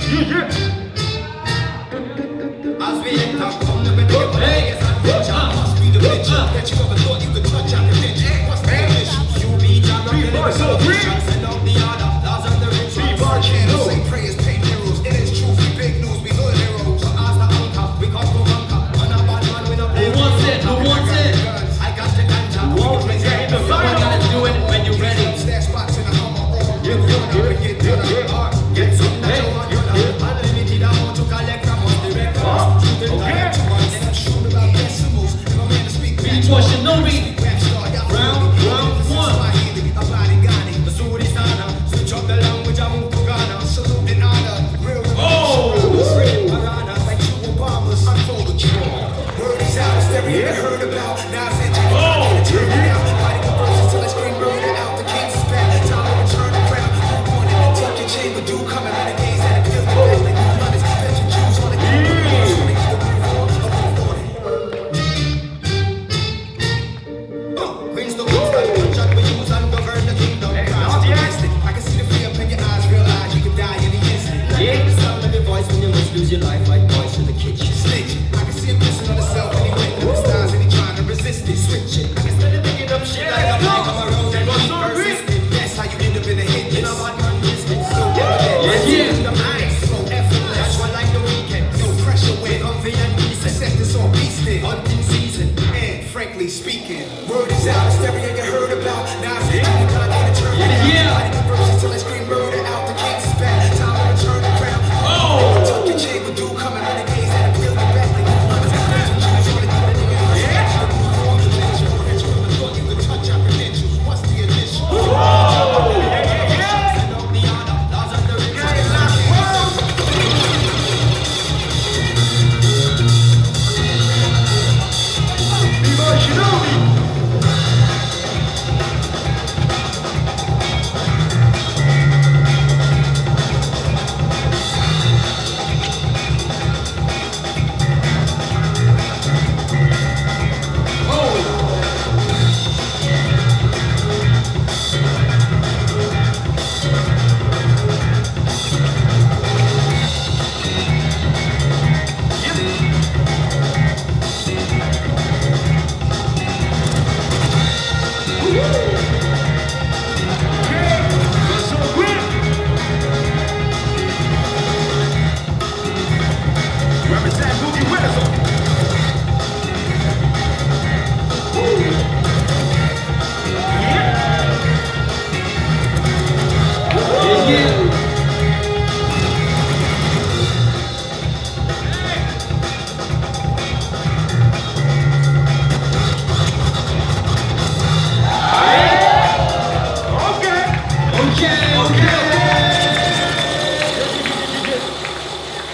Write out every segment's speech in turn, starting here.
As we enter, come to make your biggest adventure. Must be the picture that you ever thought you could touch out the ditch. What's the issue? You be John, not the lyrics of the vision. Send up the order, laws of the rituals. Candles, sing prayers, paint heroes. It is truth, we big news, we hood heroes. So as the anchor, we come to conquer. On a bad man, we no play. Who wants it? Who wants it? I got the ganja. We can play the You gotta do it when you're ready. stash spots in the Hummer. Get done up. Get some that you want. Unlimited amount to collect from us. The records. Shoot about decimals. If I'm in to speak. Beach Boy Shinobi. Round one. Switch up the language, I move to Ghana. Salute and honor. Real like two Obamas. Unfold the draw. Word is out, stereo heard about. Now it's turn it out. Fighting the verses till I scream murder out. The king's is back. Time to return the crown. Who wanted to take your chain with do coming on the days that appeal to back like new mothers. Bet your Jews on the game. Queens the ones that contract we use and govern the kingdom. I can see the fear up in your eyes, realize you could die in the instant. The sound of your voice when you must lose your life like boys in the kitchen. Snitch. I can see him pissing on himself when he went through the stars and he trying to resist it. Switch it. I can steady picking up shit like I'm like on my road and keep persistent. That's how you end up in a hit. You know what man business. So evident. The mind so effortless. That's why like the weekend. No pressure when comfy and decent. Set this on beastin'. Hunting season. And frankly speaking, word is out. Stereo you heard about. Now it's the God ain't a turn. Fighting the verses till I scream murder out. The king's is back. Time to return the crown. Tuck your chain with do coming on the days that appeal to back like new mothers. You could touch our credentials. What's the initial?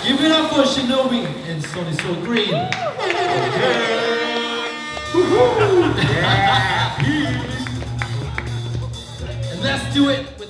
Give it up for Shinobi and Sonny So Green. And let's do it